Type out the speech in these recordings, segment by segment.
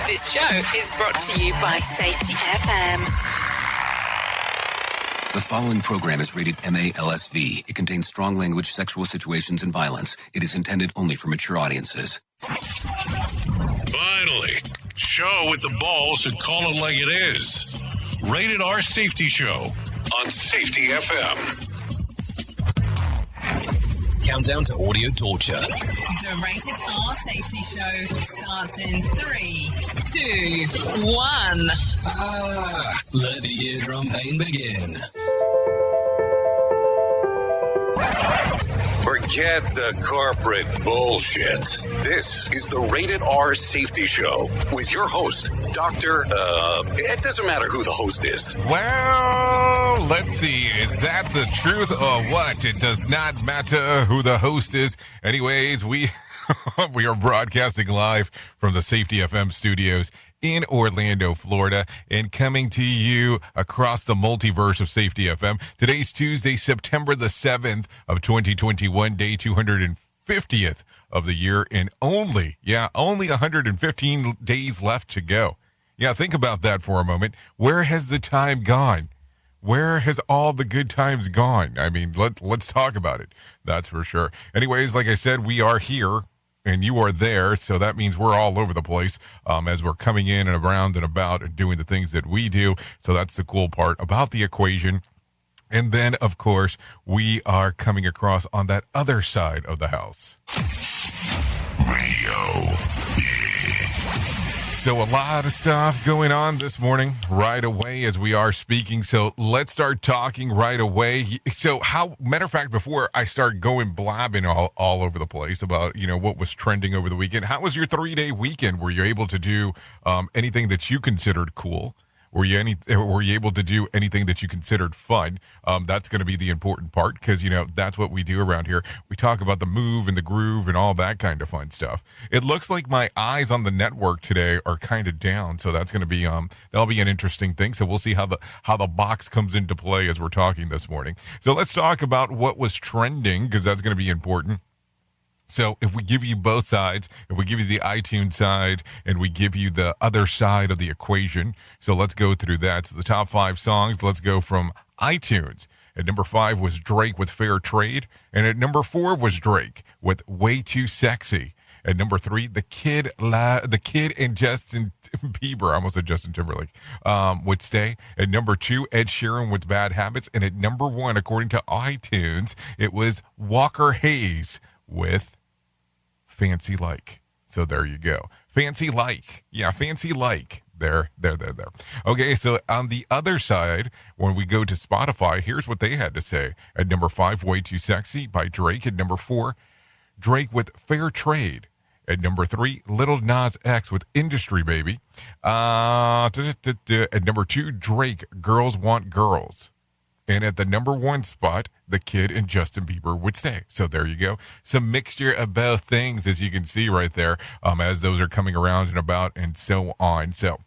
This show is brought to you by Safety FM. The following program is rated MALSV. It contains strong language, sexual situations, and violence. It is intended only for mature audiences. Finally, show with the balls to call it like it is. Rated R Safety Show on Safety FM. Countdown to audio torture. The Rated R Safety Show starts in 3, 2, 1. Let the eardrum pain begin. Forget the corporate bullshit. This is the Rated R Safety Show with your host, Dr. It doesn't matter who the host is. Well, let's see. Is that the truth or what? It does not matter who the host is. Anyways, we are broadcasting live from the Safety FM studios in Orlando, Florida, and coming to you across the multiverse of Safety FM. Today's Tuesday, September the 7th of 2021, day 250th of the year, and only 115 days left to go. Yeah, think about that for a moment. Where has the time gone? Where has all the good times gone? I mean, let's talk about it. That's for sure. Anyways, like I said, we are here and you are there, so that means we're all over the place as we're coming in and around and about and doing the things that we do. So that's the cool part about the equation. And then, of course, we are coming across on that other side of the house. Radio. So a lot of stuff going on this morning right away as we are speaking. So let's start talking right away. So matter of fact, before I start going blabbing all over the place about, what was trending over the weekend, how was your 3-day weekend? Were you able to do anything that you considered cool? Were you able to do anything that you considered fun? That's going to be the important part because, that's what we do around here. We talk about the move and the groove and all that kind of fun stuff. It looks like my eyes on the network today are kind of down, so that's going to be that'll be an interesting thing. So we'll see how the box comes into play as we're talking this morning. So let's talk about what was trending because that's going to be important. So if we give you both sides, if we give you the iTunes side and we give you the other side of the equation, so let's go through that. So the top 5 songs, let's go from iTunes. At number 5 was Drake with Fair Trade. And at number 4 was Drake with Way Too Sexy. At number 3, the Kid and Justin Bieber, I almost said Justin Timberlake, would Stay. At number 2, Ed Sheeran with Bad Habits. And at number 1, according to iTunes, it was Walker Hayes with Fancy Like. So there you go. Fancy Like. Yeah, Fancy Like. There. Okay, so on the other side, when we go to Spotify, here's what they had to say. At number 5, Way Too Sexy by Drake. At number 4, Drake with Fair Trade. At number 3, Lil Nas X with Industry Baby. At number 2, Drake, Girls Want Girls. And at the number 1 spot, the Kid and Justin Bieber would Stay. So there you go. Some mixture of both things, as you can see right there, as those are coming around and about and so on. So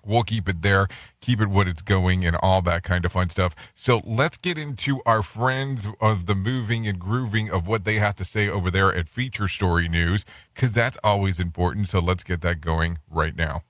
we'll keep it there, keep it what it's going and all that kind of fun stuff. So let's get into our friends of the moving and grooving of what they have to say over there at Feature Story News, because that's always important. So let's get that going right now.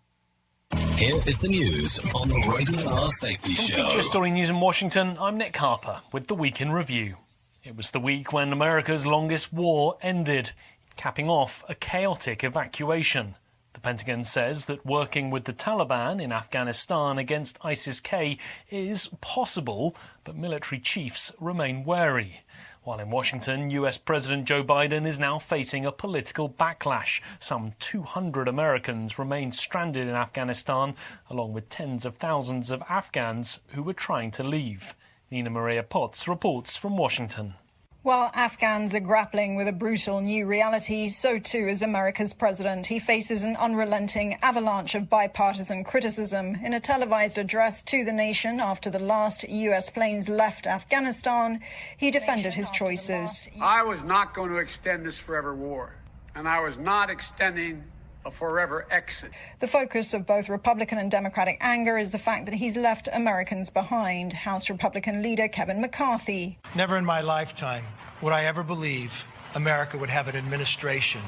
Here is the news on the Rated R Safety Show. Feature Story News in Washington, I'm Nick Harper with the Week in Review. It was the week when America's longest war ended, capping off a chaotic evacuation. The Pentagon says that working with the Taliban in Afghanistan against ISIS-K is possible, but military chiefs remain wary. While in Washington, US President Joe Biden is now facing a political backlash. Some 200 Americans remain stranded in Afghanistan, along with tens of thousands of Afghans who were trying to leave. Nina Maria Potts reports from Washington. While Afghans are grappling with a brutal new reality, so too is America's president. He faces an unrelenting avalanche of bipartisan criticism. In a televised address to the nation after the last U.S. planes left Afghanistan, he defended his choices. I was not going to extend this forever war, and I was not extending a forever exit. The focus of both Republican and Democratic anger is the fact that he's left Americans behind. House Republican leader Kevin McCarthy. Never in my lifetime would I ever believe America would have an administration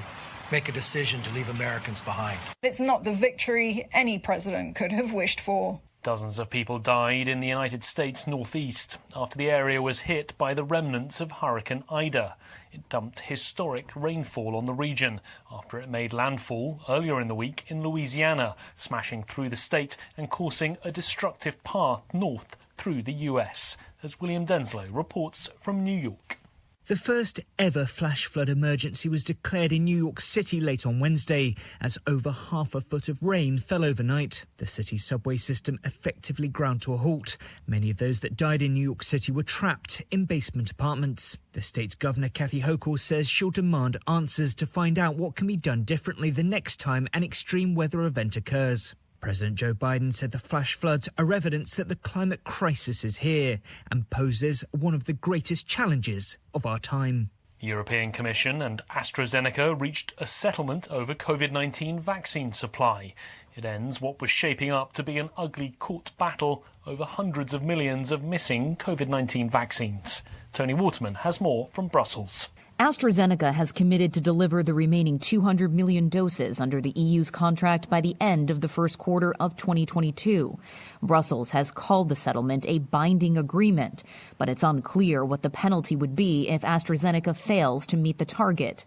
make a decision to leave Americans behind. It's not the victory any president could have wished for. Dozens of people died in the United States northeast after the area was hit by the remnants of Hurricane Ida. It dumped historic rainfall on the region after it made landfall earlier in the week in Louisiana, smashing through the state and causing a destructive path north through the US, as William Denslow reports from New York. The first ever flash flood emergency was declared in New York City late on Wednesday as over half a foot of rain fell overnight. The city's subway system effectively ground to a halt. Many of those that died in New York City were trapped in basement apartments. The state's governor, Kathy Hochul, says she'll demand answers to find out what can be done differently the next time an extreme weather event occurs. President Joe Biden said the flash floods are evidence that the climate crisis is here and poses one of the greatest challenges of our time. The European Commission and AstraZeneca reached a settlement over COVID-19 vaccine supply. It ends what was shaping up to be an ugly court battle over hundreds of millions of missing COVID-19 vaccines. Tony Waterman has more from Brussels. AstraZeneca has committed to deliver the remaining 200 million doses under the EU's contract by the end of the first quarter of 2022. Brussels has called the settlement a binding agreement, but it's unclear what the penalty would be if AstraZeneca fails to meet the target.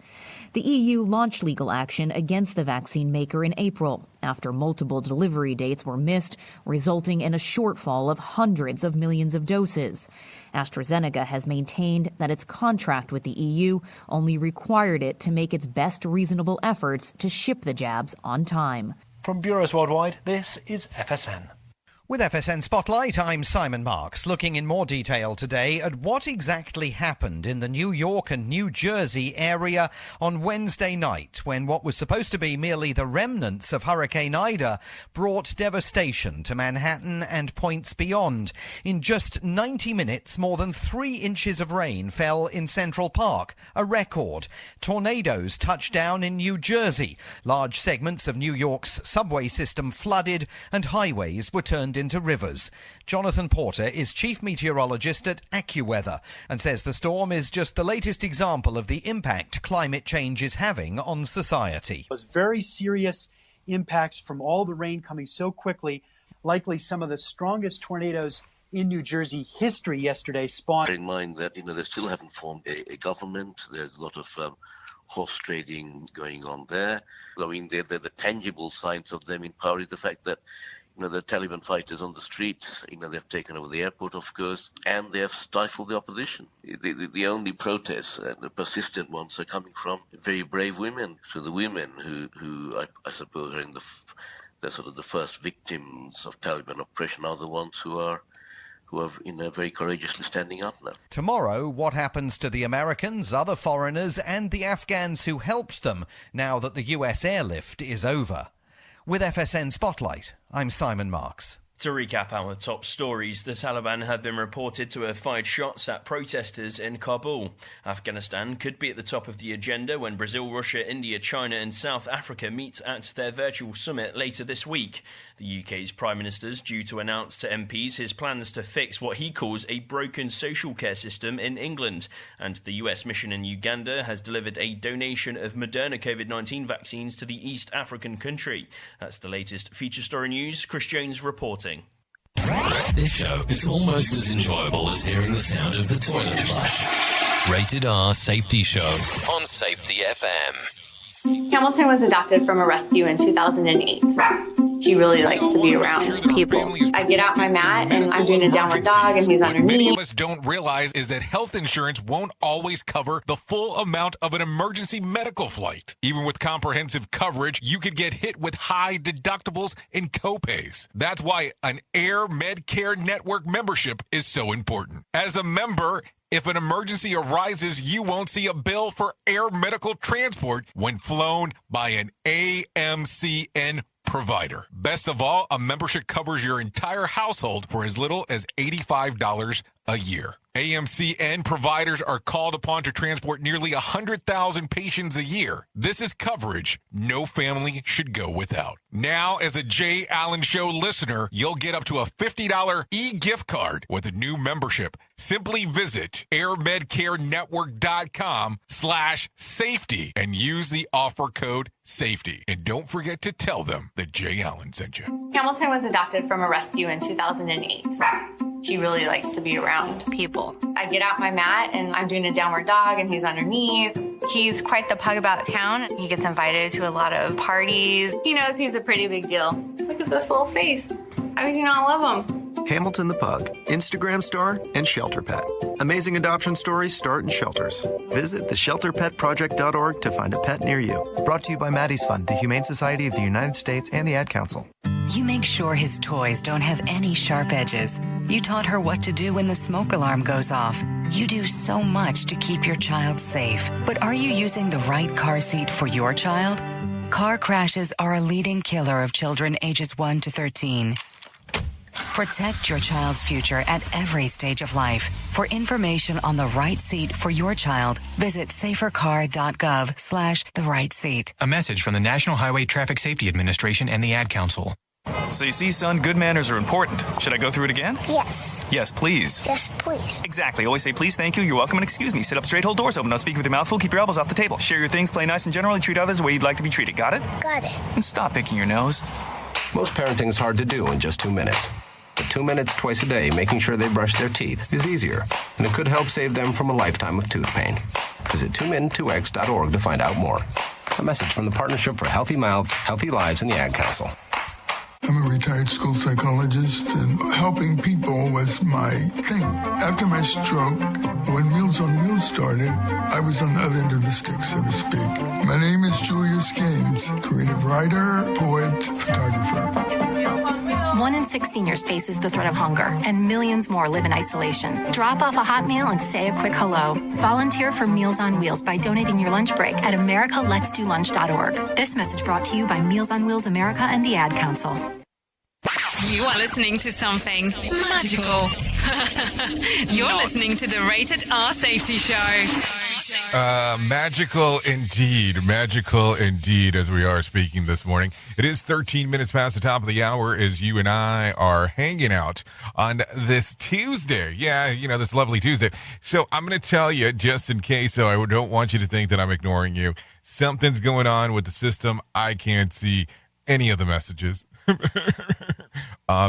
The EU launched legal action against the vaccine maker in April after multiple delivery dates were missed, resulting in a shortfall of hundreds of millions of doses. AstraZeneca has maintained that its contract with the EU only required it to make its best reasonable efforts to ship the jabs on time. From Bureaus Worldwide, this is FSN. With FSN Spotlight, I'm Simon Marks, looking in more detail today at what exactly happened in the New York and New Jersey area on Wednesday night when what was supposed to be merely the remnants of Hurricane Ida brought devastation to Manhattan and points beyond. In just 90 minutes, more than 3 inches of rain fell in Central Park, a record. Tornadoes touched down in New Jersey. Large segments of New York's subway system flooded and highways were turned into rivers. Jonathan Porter is chief meteorologist at AccuWeather and says the storm is just the latest example of the impact climate change is having on society. It was very serious impacts from all the rain coming so quickly. Likely some of the strongest tornadoes in New Jersey history yesterday spawned. Bear in mind that they still haven't formed a government. There's a lot of horse trading going on there. I mean, the tangible signs of them in power is the fact that the Taliban fighters on the streets, they've taken over the airport, of course, and they have stifled the opposition. The only protests, the persistent ones, are coming from very brave women. So the women who I suppose are they're sort of the first victims of Taliban oppression are the ones who are very courageously standing up now. Tomorrow, what happens to the Americans, other foreigners, and the Afghans who helped them now that the US airlift is over? With FSN Spotlight, I'm Simon Marks. To recap our top stories, the Taliban have been reported to have fired shots at protesters in Kabul. Afghanistan could be at the top of the agenda when Brazil, Russia, India, China and South Africa meet at their virtual summit later this week. The UK's Prime Minister is due to announce to MPs his plans to fix what he calls a broken social care system in England. And the US mission in Uganda has delivered a donation of Moderna COVID-19 vaccines to the East African country. That's the latest feature story news. Chris Jones reporting. This show is almost as enjoyable as hearing the sound of the toilet flush. Rated R Safety Show on Safety FM. Hamilton was adopted from a rescue in 2008. He really likes to be around people. I get out my mat and I'm doing a downward dog and he's underneath. What many of us don't realize is that health insurance won't always cover the full amount of an emergency medical flight. Even with comprehensive coverage, you could get hit with high deductibles and copays. That's why an Air Medcare Network membership is so important. As a member, if an emergency arises, you won't see a bill for air medical transport when flown by an AMCN provider. Best of all, a membership covers your entire household for as little as $85 a year. AMCN providers are called upon to transport nearly 100,000 patients a year. This is coverage no family should go without. Now, as a Jay Allen Show listener, you'll get up to a $50 e-gift card with a new membership. Simply visit airmedcarenetwork.com/safety and use the offer code SAFETY. And don't forget to tell them that Jay Allen sent you. Hamilton was adopted from a rescue in 2008. He really likes to be around people. I get out my mat and I'm doing a downward dog and he's underneath. He's quite the pug about town. He gets invited to a lot of parties. He knows he's a pretty big deal. Look at this little face. How could you not love him? Hamilton the Pug, Instagram star, and shelter pet. Amazing adoption stories start in shelters. Visit theshelterpetproject.org to find a pet near you. Brought to you by Maddie's Fund, the Humane Society of the United States, and the Ad Council. You make sure his toys don't have any sharp edges. You taught her what to do when the smoke alarm goes off. You do so much to keep your child safe. But are you using the right car seat for your child? Car crashes are a leading killer of children ages 1 to 13. Protect your child's future at every stage of life. For information on the right seat for your child, visit safercar.gov/the right seat. A message from the National Highway Traffic Safety Administration and the Ad Council. So you see, son, good manners are important. Should I go through it again? Yes. Yes, please. Yes, please. Exactly. Always say please, thank you, you're welcome, and excuse me. Sit up straight, hold doors open. Don't speak with your mouth full. Keep your elbows off the table. Share your things, play nice, and generally treat others the way you'd like to be treated. Got it? Got it. And stop picking your nose. Most parenting is hard to do in just 2 minutes. But 2 minutes twice a day making sure they brush their teeth is easier, and it could help save them from a lifetime of tooth pain. Visit 2min2x.org to find out more. A message from the Partnership for Healthy Mouths, Healthy Lives, and the Ad Council. I'm a retired school psychologist, and helping people was my thing. After my stroke, when Meals on Wheels started, I was on the other end of the stick, so to speak. My name is Julius Gaines, creative writer, poet, photographer. 1 in 6 seniors faces the threat of hunger, and millions more live in isolation. Drop off a hot meal and say a quick hello. Volunteer for Meals on Wheels by donating your lunch break at americaletsdolunch.org. This message brought to you by Meals on Wheels America and the Ad Council. You are listening to something magical. You're listening to the Rated R Safety Show. Magical indeed, as we are speaking this morning. It is 13 minutes past the top of the hour as you and I are hanging out on this Tuesday. Yeah, this lovely Tuesday. So I'm going to tell you, just in case, so I don't want you to think that I'm ignoring you, something's going on with the system. I can't see any of the messages.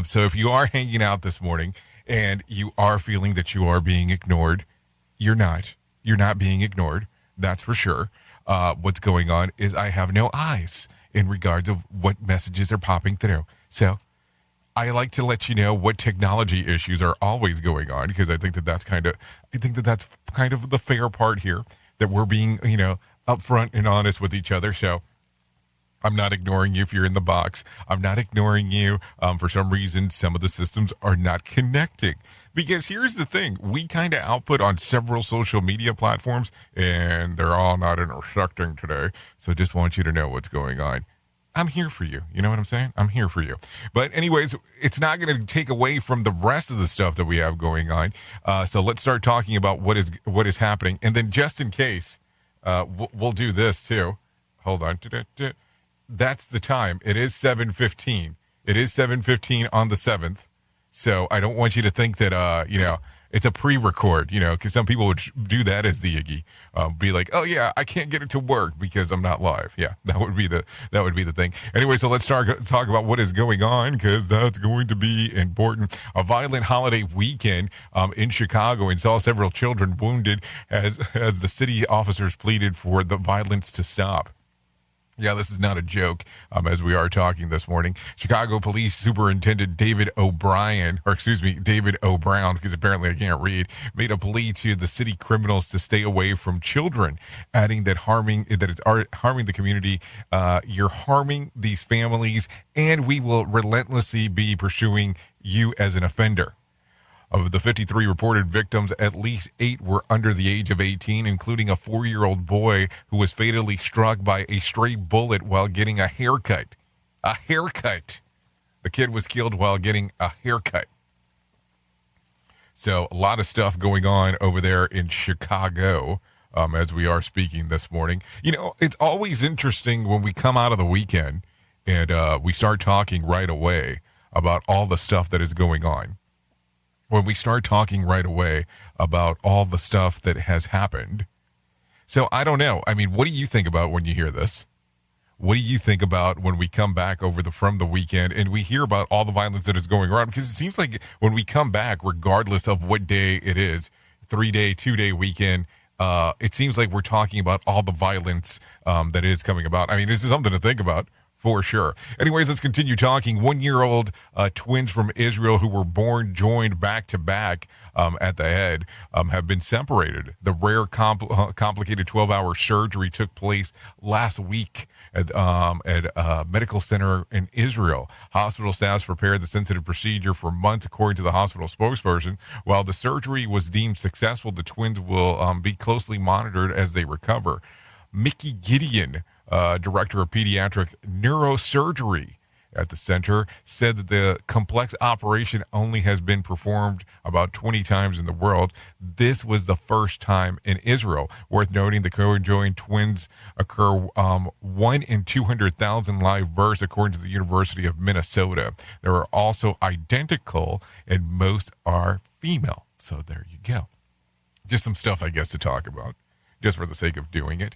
So if you are hanging out this morning and you are feeling that you are being ignored, you're not. You're not being ignored. That's for sure. What's going on is I have no eyes in regards of what messages are popping through. So I like to let you know what technology issues are always going on, because I think that's kind of the fair part here, that we're being, upfront and honest with each other. So I'm not ignoring you if you're in the box. I'm not ignoring you. For some reason, some of the systems are not connecting. Because here's the thing. We kind of output on several social media platforms, and they're all not intersecting today. So just want you to know what's going on. I'm here for you. You know what I'm saying? I'm here for you. But anyways, it's not going to take away from the rest of the stuff that we have going on. So let's start talking about what is happening. And then just in case, we'll do this too. Hold on. That's the time. It is 7:15. It is 7:15 on the 7th. So I don't want you to think that, it's a pre-record, because some people would do that as the Iggy. Be like, oh yeah, I can't get it to work because I'm not live. Yeah, that would be the thing. Anyway, so let's talk about what is going on, because that's going to be important. A violent holiday weekend in Chicago and saw several children wounded as the city officers pleaded for the violence to stop. Yeah, this is not a joke, as we are talking this morning. Chicago Police Superintendent David O'Brien, David O'Brown, because apparently I can't read, made a plea to the city criminals to stay away from children, adding that it's harming the community. You're harming these families, and we will relentlessly be pursuing you as an offender. Of the 53 reported victims, at least 8 were under the age of 18, including a 4-year-old boy who was fatally struck by a stray bullet while getting a haircut. A haircut. The kid was killed while getting a haircut. So a lot of stuff going on over there in Chicago as we are speaking this morning. You know, it's always interesting when we come out of the weekend and we start talking right away about all the stuff that is going on. When we start talking right away about all the stuff that has happened. So I don't know. I mean, what do you think about when you hear this? What do you think about when we come back from the weekend and we hear about all the violence that is going around? Because it seems like when we come back, regardless of what day it is, 3-day, 2-day weekend, it seems like we're talking about all the violence that is coming about. I mean, this is something to think about. For sure. Anyways, let's continue talking. 1-year-old twins from Israel who were born joined back to back at the head have been separated. The rare complicated 12-hour surgery took place last week at a medical center in Israel. Hospital staff prepared the sensitive procedure for months, according to the hospital spokesperson. While the surgery was deemed successful, the twins will be closely monitored as they recover. Mickey Gideon, director of pediatric neurosurgery at the center, said that the complex operation only has been performed about 20 times in the world. This was the first time in Israel. Worth noting, the conjoined twins occur 1 in 200,000 live births, according to the University of Minnesota. They are also identical, and most are female. So there you go. Just some stuff, I guess, to talk about, just for the sake of doing it.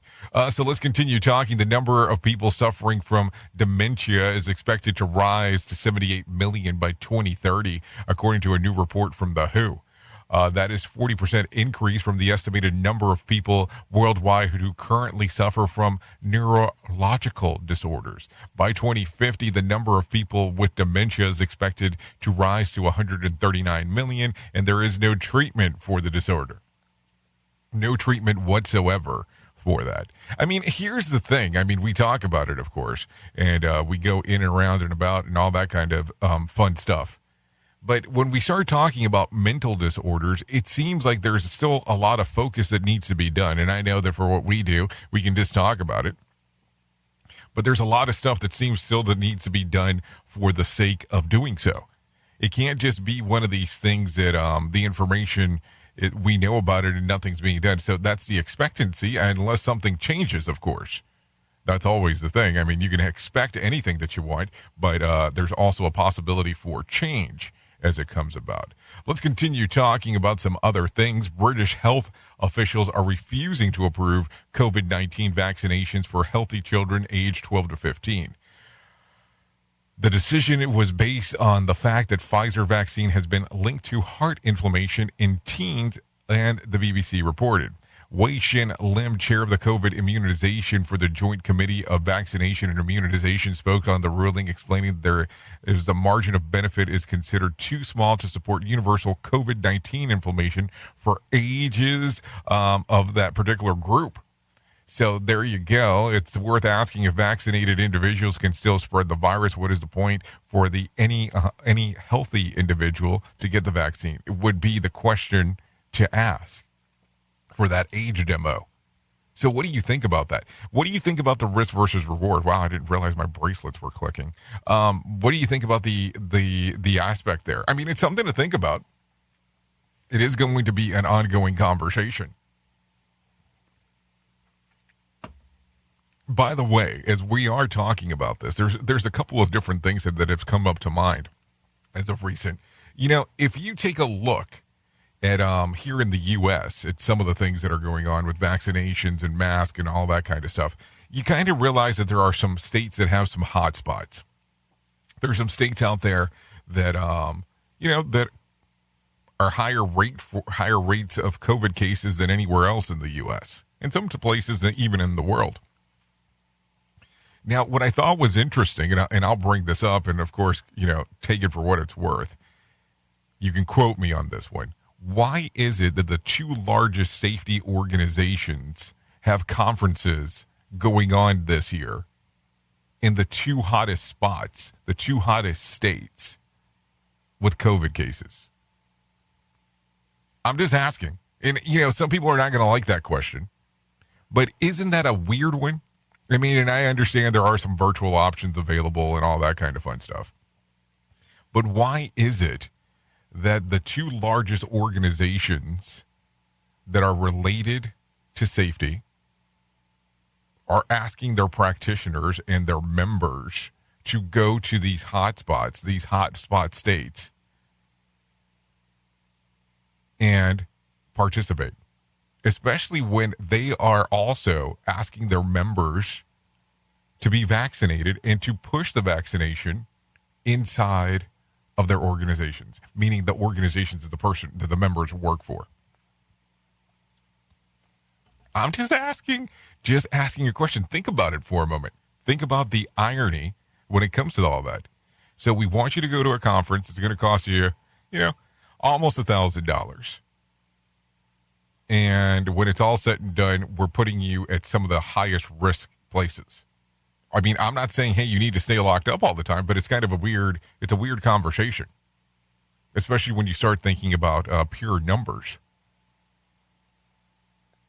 So let's continue talking. The number of people suffering from dementia is expected to rise to 78 million by 2030, according to a new report from the WHO. That is 40% increase from the estimated number of people worldwide who currently suffer from neurological disorders. By 2050, the number of people with dementia is expected to rise to 139 million, and there is no treatment for the disorder. No treatment whatsoever for that. I mean, here's the thing. I mean, we talk about it, of course, and we go in and around and about and all that kind of fun stuff. But when we start talking about mental disorders, it seems like there's still a lot of focus that needs to be done. And I know that for what we do, we can just talk about it. But there's a lot of stuff that seems still that needs to be done for the sake of doing so. It can't just be one of these things that the information, we know about it and nothing's being done. So that's the expectancy, unless something changes, of course. That's always the thing. I mean, you can expect anything that you want, but there's also a possibility for change as it comes about. Let's continue talking about some other things. British health officials are refusing to approve COVID-19 vaccinations for healthy children aged 12 to 15. The decision was based on the fact that Pfizer vaccine has been linked to heart inflammation in teens, and the BBC reported. Wei Shin Lim, chair of the COVID immunization for the Joint Committee of Vaccination and Immunization, spoke on the ruling, explaining that the margin of benefit is considered too small to support universal COVID-19 inflammation for ages of that particular group. So there you go. It's worth asking if vaccinated individuals can still spread the virus. What is the point for any healthy individual to get the vaccine? It would be the question to ask for that age demo. So what do you think about that? What do you think about the risk versus reward? Wow, I didn't realize my bracelets were clicking. What do you think about the aspect there? I mean, it's something to think about. It is going to be an ongoing conversation. By the way, as we are talking about this, there's a couple of different things that have come up to mind as of recent. You know, if you take a look at here in the U.S., at some of the things that are going on with vaccinations and masks and all that kind of stuff, you kind of realize that there are some states that have some hot spots. There's some states out there that that are higher rates of COVID cases than anywhere else in the U.S. and some places even in the world. Now, what I thought was interesting, and I'll bring this up, and of course, take it for what it's worth. You can quote me on this one. Why is it that the two largest safety organizations have conferences going on this year in the two hottest spots, the two hottest states with COVID cases? I'm just asking. And, some people are not going to like that question. But isn't that a weird one? I mean, and I understand there are some virtual options available and all that kind of fun stuff. But why is it that the two largest organizations that are related to safety are asking their practitioners and their members to go to these hotspots, these hotspot states, and participate? Especially when they are also asking their members to be vaccinated and to push the vaccination inside of their organizations, meaning the organizations that the members work for. I'm just asking a question. Think about it for a moment. Think about the irony when it comes to all that. So we want you to go to a conference. It's going to cost you, almost $1,000. And when it's all said and done, we're putting you at some of the highest risk places. I mean, I'm not saying, hey, you need to stay locked up all the time, but it's kind of a weird conversation, especially when you start thinking about pure numbers.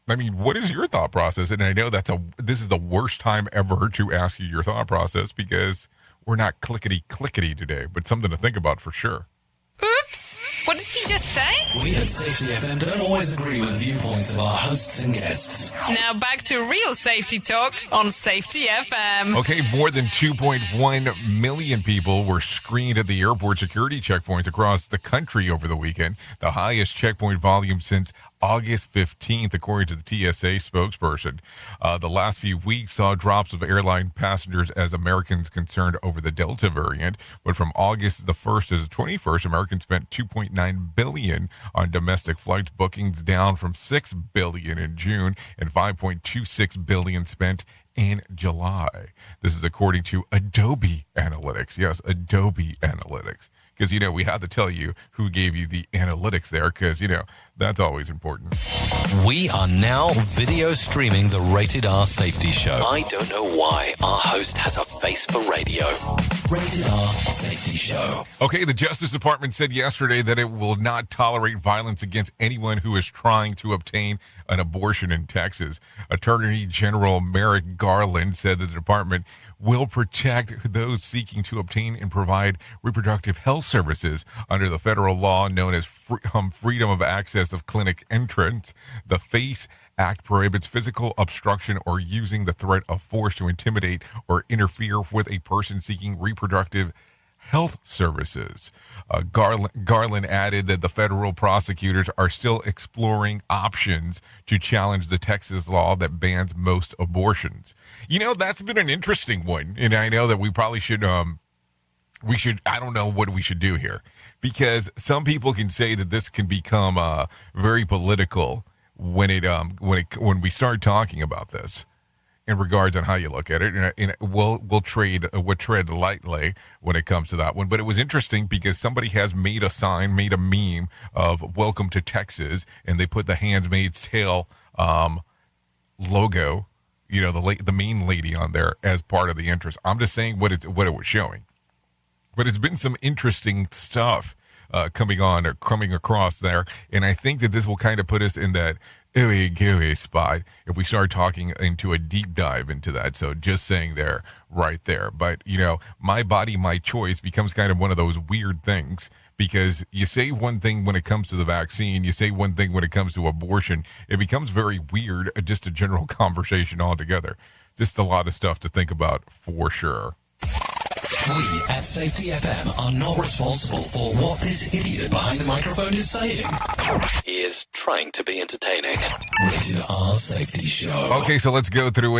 I mean, what is your thought process? And I know this is the worst time ever to ask you your thought process because we're not clickety today, but something to think about for sure. Oops! What did he just say? We at Safety FM don't always agree with the viewpoints of our hosts and guests. Now back to real safety talk on Safety FM. Okay, more than 2.1 million people were screened at the airport security checkpoints across the country over the weekend, the highest checkpoint volume since August 15th, according to the TSA spokesperson. The last few weeks saw drops of airline passengers as Americans concerned over the Delta variant, but from August the 1st to the 21st, Americans spent $2.9 billion on domestic flight bookings, down from $6 billion in June and $5.26 billion spent in July. This is according to Adobe Analytics. Yes, Adobe Analytics. Because, we have to tell you who gave you the analytics there, because, that's always important. We are now video streaming the Rated R Safety Show. I don't know why our host has a face for radio. Rated R Safety Show. Okay, the Justice Department said yesterday that it will not tolerate violence against anyone who is trying to obtain an abortion in Texas. Attorney General Merrick Garland said that the department will protect those seeking to obtain and provide reproductive health services under the federal law known as Freedom of Access of Clinic Entrance. The FACE Act prohibits physical obstruction or using the threat of force to intimidate or interfere with a person seeking reproductive health services. Garland added that the federal prosecutors are still exploring options to challenge the Texas law that bans most abortions. That's been an interesting one, and I know that we probably should I don't know what we should do here, because some people can say that this can become very political when we start talking about this in regards on how you look at it, and we'll tread lightly when it comes to that one. But it was interesting because somebody has made a meme of "Welcome to Texas," and they put the Handmaid's Tale logo, the main lady on there as part of the interest. I'm just saying what it was showing. But it's been some interesting stuff coming across there, and I think that this will kind of put us in that ooey spot if we start talking into a deep dive into that. So just saying there, right there. But, my body, my choice becomes kind of one of those weird things, because you say one thing when it comes to the vaccine, you say one thing when it comes to abortion. It becomes very weird, just a general conversation altogether. Just a lot of stuff to think about for sure. We at Safety FM are not responsible for what this idiot behind the microphone is saying. He is trying to be entertaining. Rated R Safety Show. Okay, so let's go through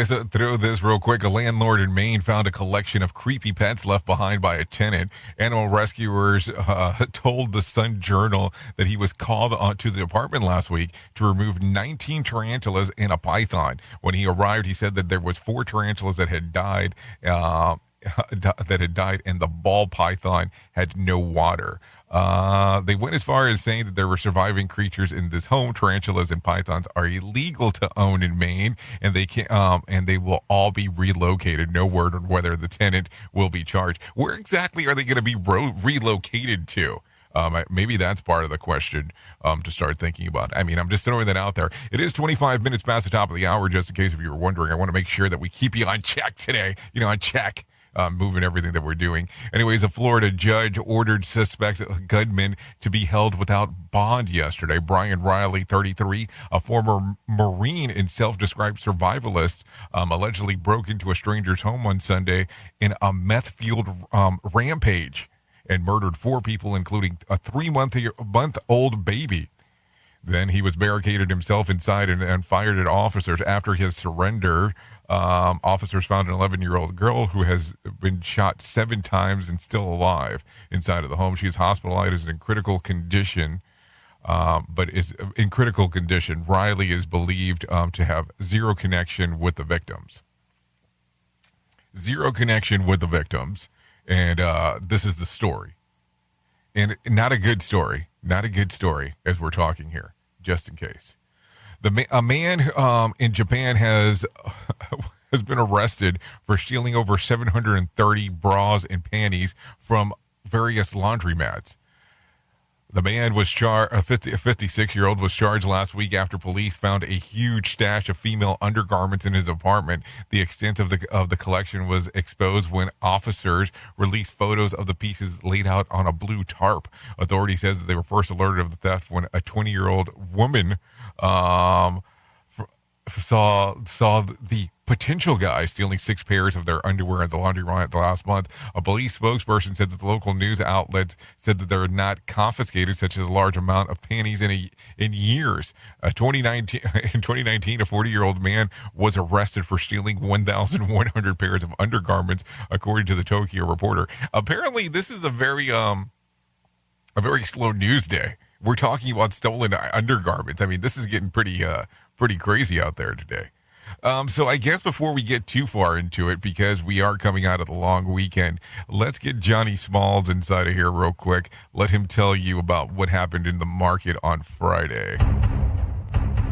this real quick. A landlord in Maine found a collection of creepy pets left behind by a tenant. Animal rescuers told the Sun Journal that he was called to the apartment last week to remove 19 tarantulas and a python. When he arrived, he said that there was 4 tarantulas that had died. And the ball python had no water. They went as far as saying that there were surviving creatures in this home. Tarantulas and pythons are illegal to own in Maine, and they will all be relocated. No word on whether the tenant will be charged. Where exactly are they going to be relocated to? Maybe that's part of the question to start thinking about. I mean, I'm just throwing that out there. It is 25 minutes past the top of the hour, just in case if you were wondering. I want to make sure that we keep you on check today. On check. Moving everything that we're doing. Anyways, a Florida judge ordered suspects, gunman, to be held without bond yesterday. Brian Riley, 33, a former Marine and self-described survivalist, allegedly broke into a stranger's home on Sunday in a meth-fueled rampage and murdered 4 people, including a 3-month-old baby. Then he was barricaded himself inside and fired at officers. After his surrender, officers found an 11-year-old girl who has been shot 7 times and still alive inside of the home. She is hospitalized in critical condition, but is in critical condition. Riley is believed to have zero connection with the victims. Zero connection with the victims. And this is the story. And not a good story. Not a good story as we're talking here, just in case. A man in Japan has been arrested for stealing over 730 bras and panties from various laundromats. The man was charged. A 56-year-old was charged last week after police found a huge stash of female undergarments in his apartment. The extent of the collection was exposed when officers released photos of the pieces laid out on a blue tarp. Authority says that they were first alerted of the theft when a 20-year-old woman saw the potential guy stealing 6 pairs of their underwear at the laundromat last month. A police spokesperson said that the local news outlets said that they were not confiscated such as a large amount of panties in years. In 2019, a 40-year-old man was arrested for stealing 1,100 pairs of undergarments, according to the Tokyo Reporter. Apparently, this is a very slow news day. We're talking about stolen undergarments. I mean, this is getting pretty crazy out there today. So I guess before we get too far into it, because we are coming out of the long weekend, let's get Johnny Smalls inside of here real quick. Let him tell you about what happened in the market on Friday.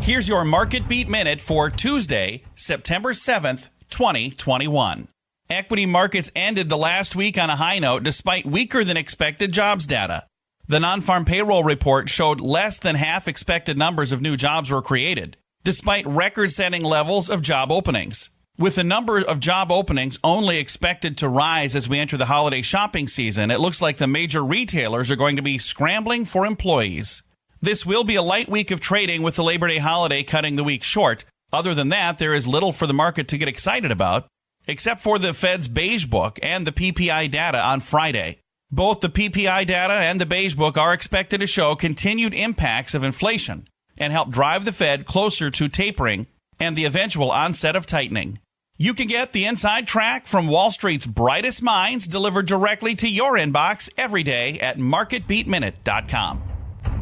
Here's your Market Beat Minute for Tuesday, September 7th, 2021. Equity markets ended the last week on a high note despite weaker than expected jobs data. The non-farm payroll report showed less than half expected numbers of new jobs were created, despite record-setting levels of job openings. With the number of job openings only expected to rise as we enter the holiday shopping season, it looks like the major retailers are going to be scrambling for employees. This will be a light week of trading with the Labor Day holiday cutting the week short. Other than that, there is little for the market to get excited about, except for the Fed's Beige Book and the PPI data on Friday. Both the PPI data and the Beige Book are expected to show continued impacts of inflation and help drive the Fed closer to tapering and the eventual onset of tightening. You can get the inside track from Wall Street's brightest minds delivered directly to your inbox every day at marketbeatminute.com.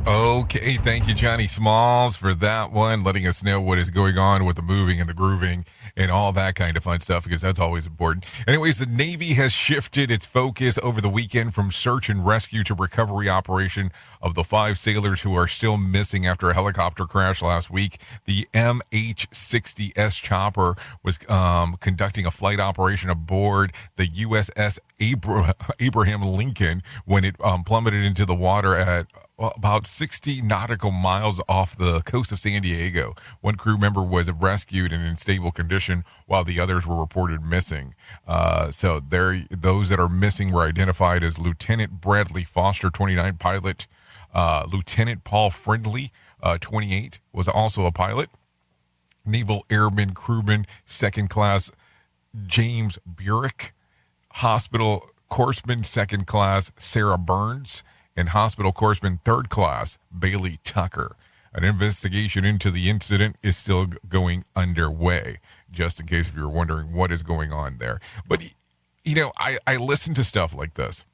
Okay, thank you, Johnny Smalls, for that one, letting us know what is going on with the moving and the grooving and all that kind of fun stuff, because that's always important. Anyways, the Navy has shifted its focus over the weekend from search and rescue to recovery operation of the 5 sailors who are still missing after a helicopter crash last week. The MH-60S chopper was conducting a flight operation aboard the USS Abraham Lincoln when it plummeted into the water at about 60 nautical miles off the coast of San Diego. One crew member was rescued and in stable condition, while the others were reported missing. So those that are missing were identified as Lieutenant Bradley Foster, 29, pilot. Lieutenant Paul Friendly, 28, was also a pilot. Naval Airman Crewman, 2nd Class James Burek. Hospital Corpsman Second Class Sarah Burns and Hospital Corpsman Third Class Bailey Tucker. An investigation into the incident is still going underway, just in case if you're wondering what is going on there. But, you know, I listen to stuff like this,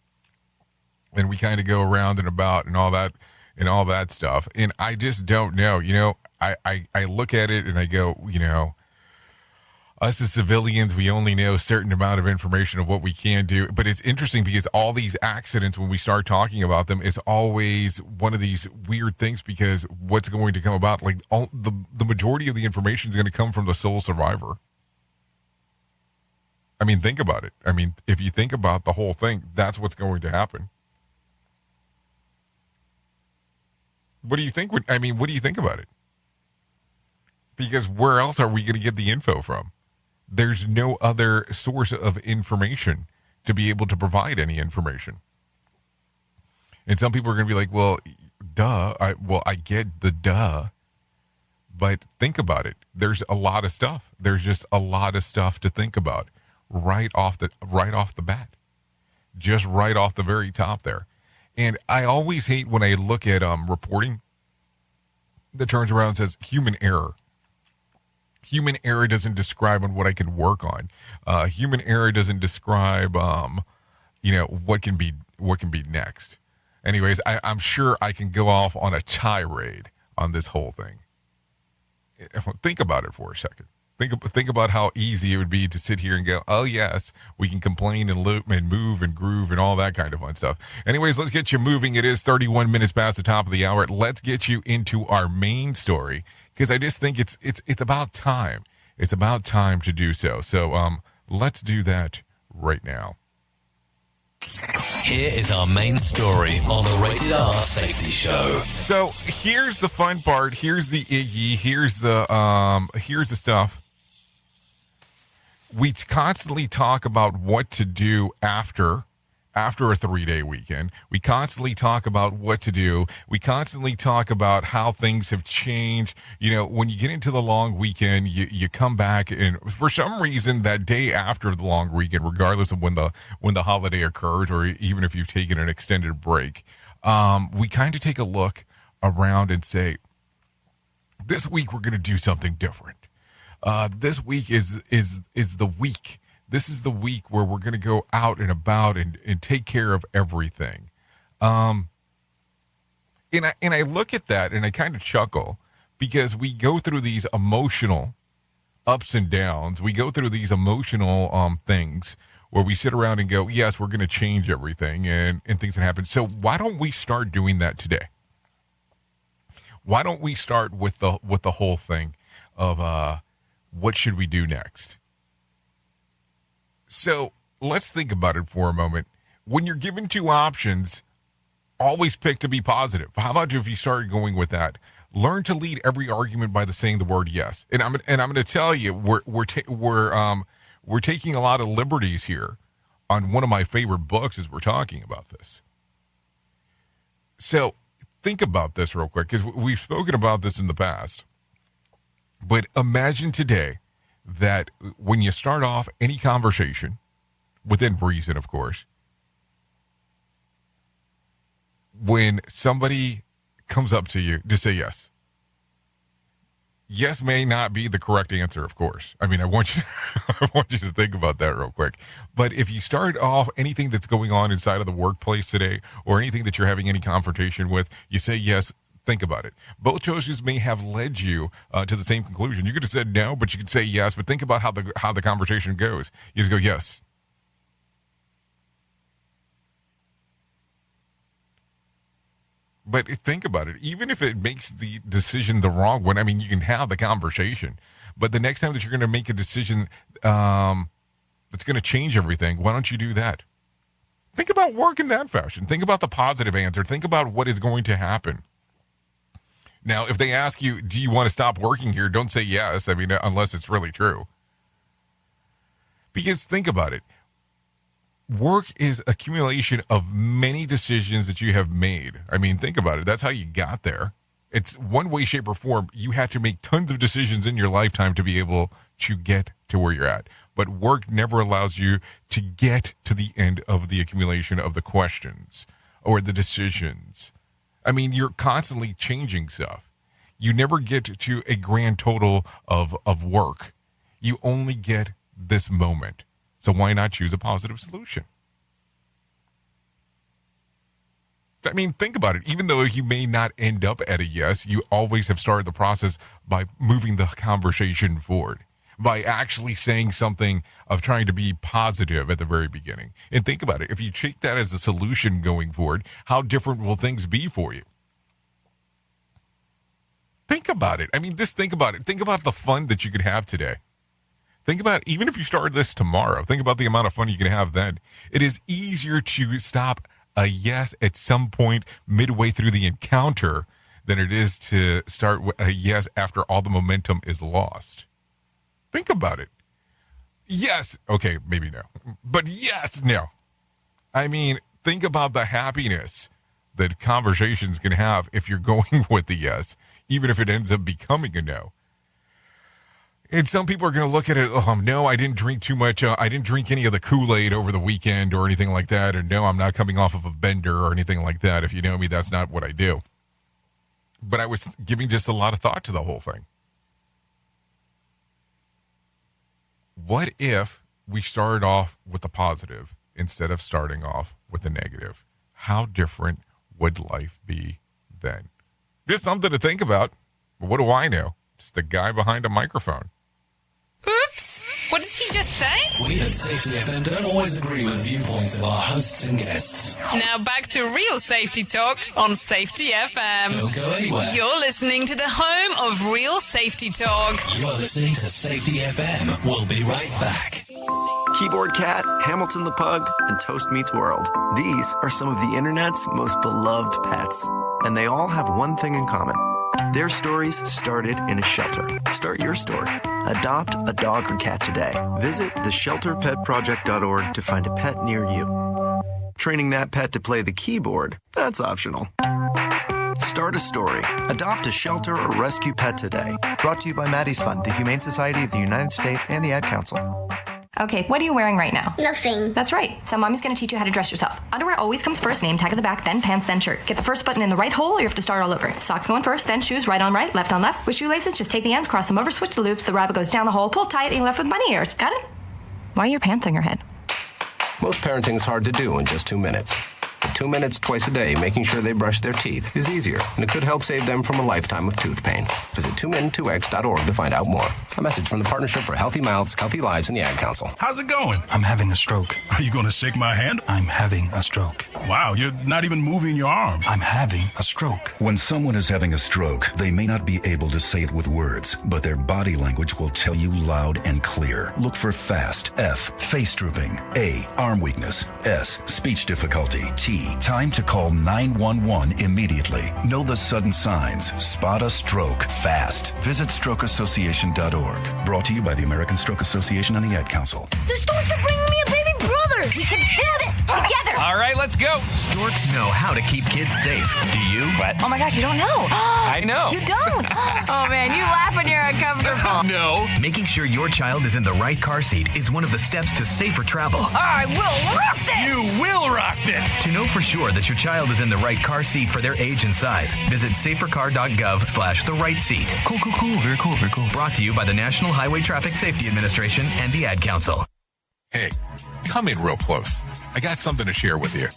and we kind of go around and about and all that stuff, and I just don't know. You know, I look at it and I go, you know, us as civilians, we only know a certain amount of information of what we can do. But it's interesting because all these accidents, when we start talking about them, it's always one of these weird things, because what's going to come about, like the majority of the information is going to come from the sole survivor. I mean, think about it. I mean, if you think about the whole thing, that's what's going to happen. What do you think? What do you think about it? Because where else are we going to get the info from? There's no other source of information to be able to provide any information. And some people are going to be like, well, duh. I get the duh. But think about it. There's a lot of stuff. There's just a lot of stuff to think about right off the bat. Just right off the very top there. And I always hate when I look at reporting that turns around and says human error. Human error doesn't describe on what I can work on. Human error doesn't describe, what can be next. Anyways, I'm sure I can go off on a tirade on this whole thing. Think about it for a second. Think about how easy it would be to sit here and go, oh yes, we can complain and loop and move and groove and all that kind of fun stuff. Anyways, let's get you moving. It is 31 minutes past the top of the hour. Let's get you into our main story, because I just think it's about time. It's about time to do so. So let's do that right now. Here is our main story on the Rated R Safety Show. So here's the fun part. Here's the Iggy. Here's the stuff. We constantly talk about what to do after a 3-day weekend. We constantly talk about what to do. We constantly talk about how things have changed. You know, when you get into the long weekend, you come back, and for some reason that day after the long weekend, regardless of when the holiday occurs, or even if you've taken an extended break, we kind of take a look around and say, this week we're going to do something different. This week is the week. This is the week where we're going to go out and about and take care of everything. And I look at that and I kind of chuckle, because we go through these emotional ups and downs. We go through these emotional things where we sit around and go, yes, we're going to change everything and things that happen. So why don't we start doing that today? Why don't we start with the whole thing of what should we do next? So let's think about it for a moment. When you're given two options, always pick to be positive. How about if you start going with that? Learn to lead every argument by saying the word yes. And I'm going to tell you, we're taking a lot of liberties here on one of my favorite books as we're talking about this. So think about this real quick, because we've spoken about this in the past. But imagine today that when you start off any conversation, within reason, of course, when somebody comes up to you to say yes. Yes may not be the correct answer, of course. I mean, I want you to think about that real quick. But if you start off anything that's going on inside of the workplace today, or anything that you're having any confrontation with, you say yes. Think about it. Both choices may have led you to the same conclusion. You could have said no, but you could say yes. But think about how the conversation goes. You just go yes. But think about it. Even if it makes the decision the wrong one, I mean, you can have the conversation. But the next time that you're going to make a decision that's going to change everything, why don't you do that? Think about work in that fashion. Think about the positive answer. Think about what is going to happen. Now, if they ask you, do you want to stop working here? Don't say yes. I mean, unless it's really true. Because think about it. Work is accumulation of many decisions that you have made. I mean, think about it. That's how you got there. It's one way, shape, or form. You had to make tons of decisions in your lifetime to be able to get to where you're at. But work never allows you to get to the end of the accumulation of the questions or the decisions. I mean, you're constantly changing stuff. You never get to a grand total of work. You only get this moment. So why not choose a positive solution? I mean, think about it. Even though you may not end up at a yes, you always have started the process by moving the conversation forward, by actually saying something of trying to be positive at the very beginning. And think about it. If you take that as a solution going forward, how different will things be for you? Think about it. I mean, just think about it. Think about the fun that you could have today. Think about, even if you started this tomorrow, think about the amount of fun you can have then. It is easier to stop a yes at some point midway through the encounter than it is to start a yes after all the momentum is lost. Think about it. Yes. Okay, maybe no. But yes, no. I mean, think about the happiness that conversations can have if you're going with the yes, even if it ends up becoming a no. And some people are going to look at it, no, I didn't drink too much. I didn't drink any of the Kool-Aid over the weekend or anything like that. Or no, I'm not coming off of a bender or anything like that. If you know me, that's not what I do. But I was giving just a lot of thought to the whole thing. What if we started off with the positive instead of starting off with the negative? How different would life be then? Just something to think about. What do I know? Just the guy behind a microphone. Oops! What did he just say? We at Safety FM don't always agree with viewpoints of our hosts and guests. Now back to real safety talk on Safety FM. Don't go anywhere. You're listening to the home of real safety talk. You are listening to Safety FM. We'll be right back. Keyboard Cat, Hamilton the Pug, and Toast Meets World. These are some of the internet's most beloved pets. And they all have one thing in common. Their stories started in a shelter. Start your story. Adopt a dog or cat today. Visit theshelterpetproject.org to find a pet near you. Training that pet to play the keyboard, that's optional. Start a story. Adopt a shelter or rescue pet today. Brought to you by Maddie's Fund, the Humane Society of the United States, and the Ad Council. Okay, what are you wearing right now? Nothing. That's right. So mommy's going to teach you how to dress yourself. Underwear always comes first, name tag at the back, then pants, then shirt. Get the first button in the right hole or you have to start all over. Socks going first, then shoes, right on right, left on left. With shoelaces, just take the ends, cross them over, switch the loops, the rabbit goes down the hole, pull tight, and you're left with bunny ears. Got it? Why are your pants on your head? Most parenting is hard to do in just 2 minutes. But 2 minutes twice a day making sure they brush their teeth is easier, and it could help save them from a lifetime of tooth pain. Visit 2min2x.org to find out more. A message from the Partnership for Healthy Mouths, Healthy Lives, and the Ad Council. How's it going? I'm having a stroke. Are you going to shake my hand? I'm having a stroke. Wow, you're not even moving your arm. I'm having a stroke. When someone is having a stroke, they may not be able to say it with words, but their body language will tell you loud and clear. Look for FAST. F, face drooping. A, arm weakness. S, speech difficulty. T, time to call 911 immediately. Know the sudden signs. Spot a stroke fast. Visit strokeassociation.org. Brought to you by the American Stroke Association and the Ad Council. The storks are bringing me a baby brother. We can do this together. All right, let's go. Storks know how to keep kids safe. Do you? What? Oh my gosh, you don't know. I know. You don't. Oh man, you laugh when you're uncomfortable. No. Making sure your child is in the right car seat is one of the steps to safer travel. I will rock this. You will rock this. To know for sure that your child is in the right car seat for their age and size, visit safercar.gov/the right seat. Cool. Very cool. Brought to you by the National Highway Traffic Safety Administration and the Ad Council. Hey, come in real close. I got something to share with you.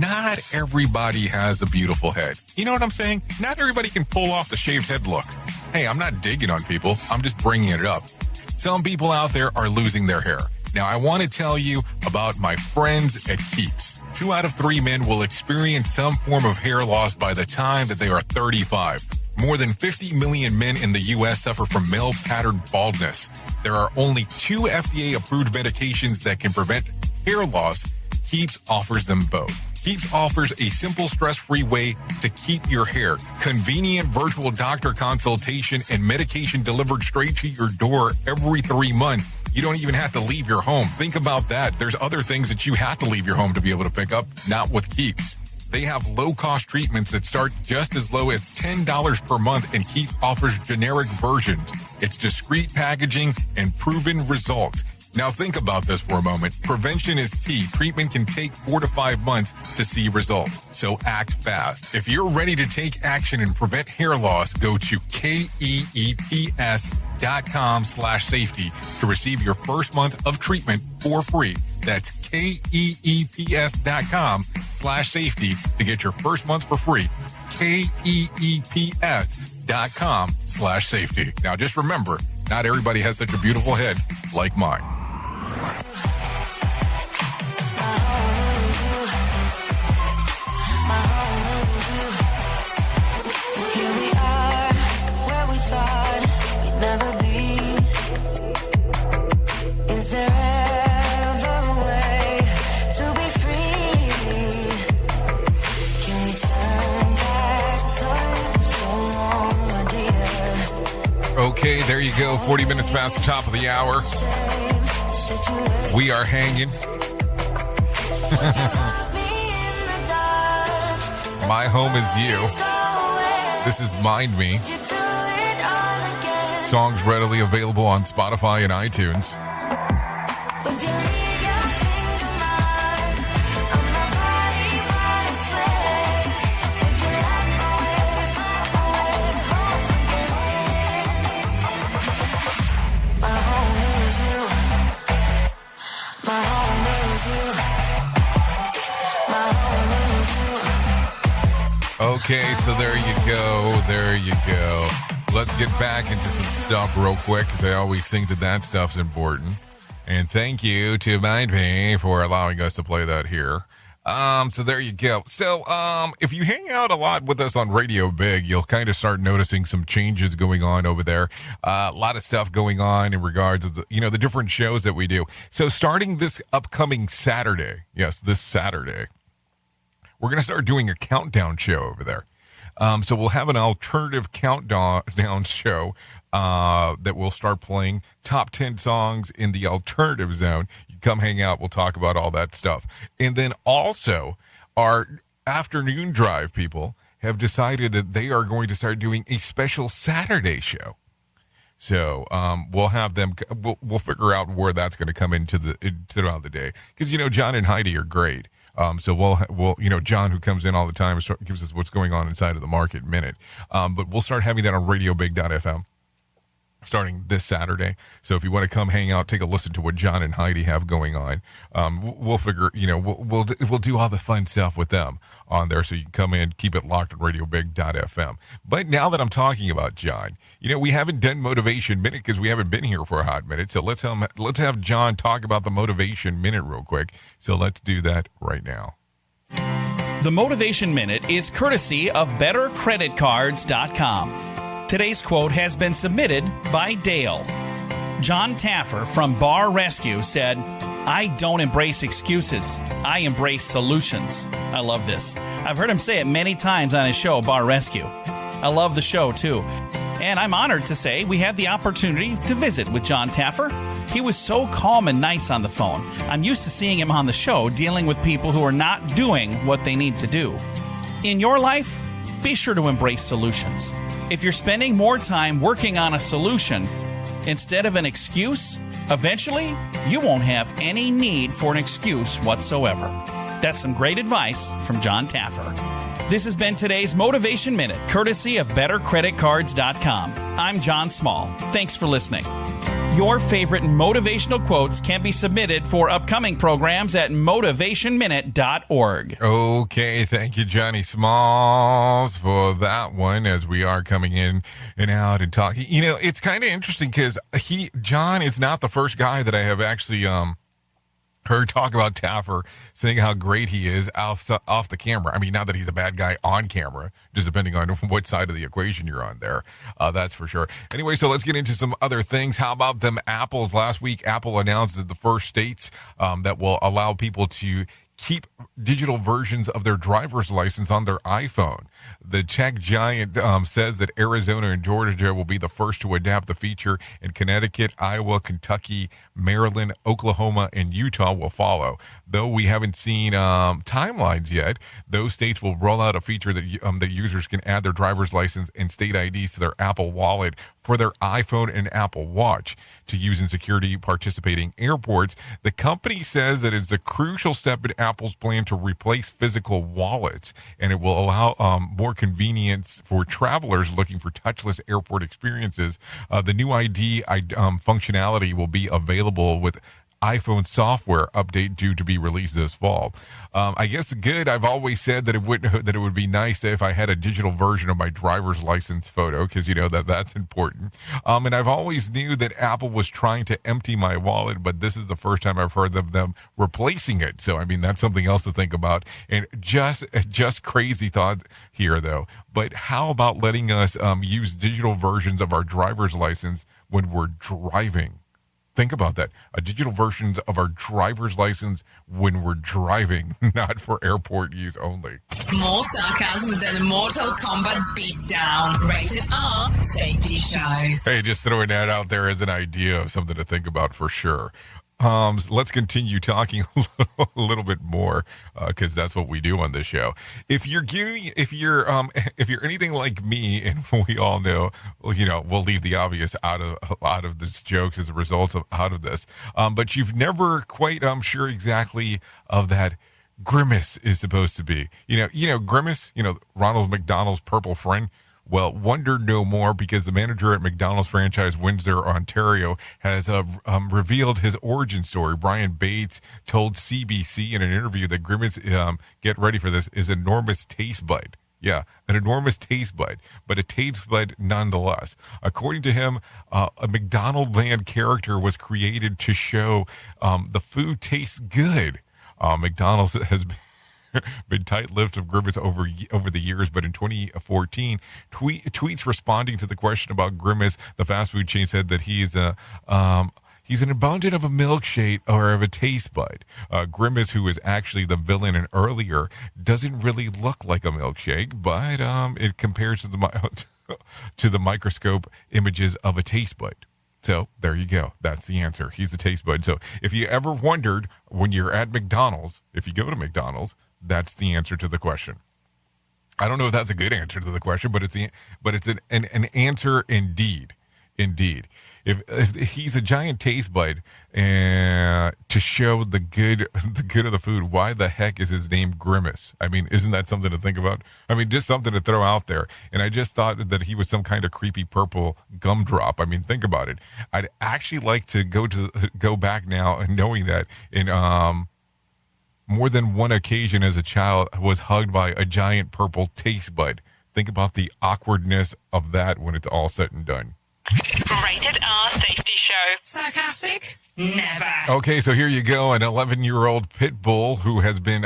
Not everybody has a beautiful head. You know what I'm saying? Not everybody can pull off the shaved head look. Hey, I'm not digging on people. I'm just bringing it up. Some people out there are losing their hair. Now, I want to tell you about my friends at Keeps. 2 out of 3 men will experience some form of hair loss by the time that they are 35. More than 50 million men in the U.S. suffer from male pattern baldness. There are only 2 FDA-approved medications that can prevent hair loss. Keeps offers them both. Keeps offers a simple, stress-free way to keep your hair. Convenient virtual doctor consultation and medication delivered straight to your door every 3 months. You don't even have to leave your home. Think about that. There's other things that you have to leave your home to be able to pick up, not with Keeps. They have low-cost treatments that start just as low as $10 per month, and Keeps offers generic versions. It's discreet packaging and proven results. Now think about this for a moment. Prevention is key. Treatment can take 4 to 5 months to see results. So act fast. If you're ready to take action and prevent hair loss, go to keeps.com/safety to receive your first month of treatment for free. That's keeps.com/safety to get your first month for free. keeps.com/safety. Now just remember, not everybody has such a beautiful head like mine. Here we are, where we thought we'd never be. Is there ever a way to be free? Can we turn back time so long, my dear? Okay, there you go. 40 minutes past the top of the hour. We are hanging. My home is you. This is Mind Me. Songs readily available on Spotify and iTunes. Okay, so there you go. There you go. Let's get back into some stuff real quick because I always think that stuff's important. And thank you to Mind Me for allowing us to play that here. So there you go. So if you hang out a lot with us on Radio Big, you'll kind of start noticing some changes going on over there. A lot of stuff going on in regards of the different shows that we do. So starting this upcoming Saturday, yes, this Saturday, we're going to start doing a countdown show over there. So we'll have an alternative countdown show that we'll start playing top 10 songs in the alternative zone. You come hang out. We'll talk about all that stuff. And then also our afternoon drive people have decided that they are going to start doing a special Saturday show. So we'll have them. We'll figure out where that's going to come into throughout the day because John and Heidi are great. So we'll John, who comes in all the time, gives us what's going on inside of the market minute. But we'll start having that on RadioBig.fm starting this Saturday. So if you want to come hang out, take a listen to what John and Heidi have going on. We'll figure, we'll do all the fun stuff with them on there. So you can come in, keep it locked at RadioBig.fm. But now that I'm talking about John, we haven't done Motivation Minute because we haven't been here for a hot minute. So let's have John talk about the Motivation Minute real quick. So let's do that right now. The Motivation Minute is courtesy of BetterCreditCards.com. Today's quote has been submitted by Dale. John Taffer from Bar Rescue said, "I don't embrace excuses. I embrace solutions." I love this. I've heard him say it many times on his show, Bar Rescue. I love the show, too. And I'm honored to say we had the opportunity to visit with John Taffer. He was so calm and nice on the phone. I'm used to seeing him on the show dealing with people who are not doing what they need to do. In your life, be sure to embrace solutions. If you're spending more time working on a solution instead of an excuse, eventually you won't have any need for an excuse whatsoever. That's some great advice from John Taffer. This has been today's Motivation Minute, courtesy of BetterCreditCards.com. I'm John Small. Thanks for listening. Your favorite motivational quotes can be submitted for upcoming programs at motivationminute.org. Okay, thank you, Johnny Smalls, for that one as we are coming in and out and talking. It's kind of interesting because John is not the first guy that I have actually heard talk about Taffer, saying how great he is off the camera. I mean, not that he's a bad guy on camera, just depending on what side of the equation you're on there. That's for sure. Anyway, so let's get into some other things. How about them apples? Last week, Apple announced that the first states that will allow people to keep digital versions of their driver's license on their iPhone. The tech giant says that Arizona and Georgia will be the first to adapt the feature, and Connecticut, Iowa, Kentucky, Maryland, Oklahoma, and Utah will follow. Though we haven't seen timelines yet, those states will roll out a feature that that users can add their driver's license and state IDs to their Apple Wallet for their iPhone and Apple Watch to use in security participating airports. The company says that it's a crucial step in Apple's plan to replace physical wallets, and it will allow more convenience for travelers looking for touchless airport experiences. The new ID functionality will be available with iPhone software update due to be released this fall. I guess good. I've always said that it would be nice if I had a digital version of my driver's license photo, because that's important. And I've always knew that Apple was trying to empty my wallet, but this is the first time I've heard of them replacing it. So I mean, that's something else to think about. And just crazy thought here though. But how about letting us use digital versions of our driver's license when we're driving? Think about that. A digital versions of our driver's license when we're driving, not for airport use only. More sarcasm than a Mortal Kombat beatdown. Rated R Safety Show. Hey, just throwing that out there as an idea of something to think about for sure. Let's continue talking a little bit more because that's what we do on this show. If you're anything like me, and we all know, we'll leave the obvious out of this jokes as a result of out of this. But you've never quite sure exactly of that Grimace is supposed to be. Grimace. Ronald McDonald's purple friend. Well, wonder no more, because the manager at McDonald's franchise Windsor, Ontario, has revealed his origin story. Brian Bates told CBC in an interview that Grimace, get ready for this, is an enormous taste bud. Yeah, an enormous taste bud, but a taste bud nonetheless. According to him, a McDonald Land character was created to show the food tastes good. McDonald's has been tight-lipped of Grimace over the years, but in 2014, tweets responding to the question about Grimace, the fast food chain said that he's an abundant of a milkshake or of a taste bud. Grimace, who is actually the villain in earlier, doesn't really look like a milkshake, but it compares to the microscope images of a taste bud. So there you go. That's the answer. He's a taste bud. So if you ever wondered when you're at McDonald's, if you go to McDonald's, that's the answer to the question. I don't know if that's a good answer to the question, but it's an answer indeed. Indeed. If he's a giant taste bud to show the good of the food, why the heck is his name Grimace? I mean, isn't that something to think about? I mean, just something to throw out there. And I just thought that he was some kind of creepy purple gumdrop. I mean, think about it. I'd actually like to go back now and knowing that in more than one occasion as a child was hugged by a giant purple taste bud. Think about the awkwardness of that when it's all said and done. Rated R Safety Show. Sarcastic? Never. Okay, so here you go. An 11-year-old pit bull who has been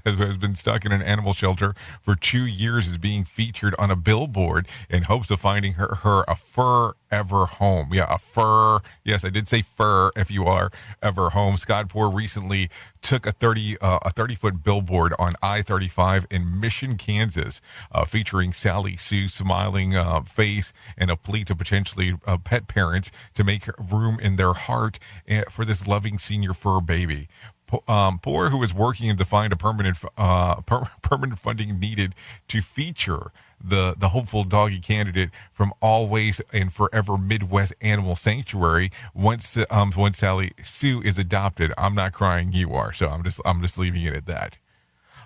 has been stuck in an animal shelter for 2 years is being featured on a billboard in hopes of finding her a forever home. Yeah, a fur. Yes, I did say fur. If you are ever home, Scott Poor recently took a 30-foot billboard on I-35 in Mission, Kansas, featuring Sally Sue's smiling face and a plea to potentially pet parents to make room in their heart for this loving senior fur baby. Poor, who is working to find a permanent funding needed to feature the hopeful doggy candidate from Always and Forever Midwest Animal Sanctuary once Sally Sue is adopted. I'm not crying, you are, so I'm just leaving it at that.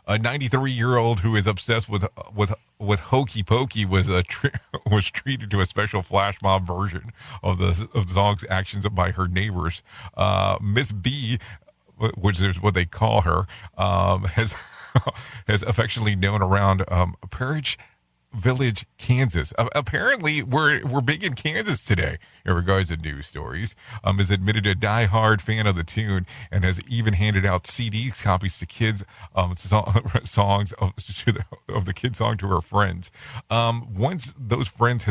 A 93-year-old who is obsessed with Hokey Pokey was treated to a special flash mob version of the dog's actions by her neighbors. Miss B, which is what they call her, has affectionately known around Parrish Village, Kansas. Apparently, we're big in Kansas today in regards to news stories. Is admitted a die-hard fan of the tune and has even handed out CD copies to kids songs of the kid song to her friends. Once those friends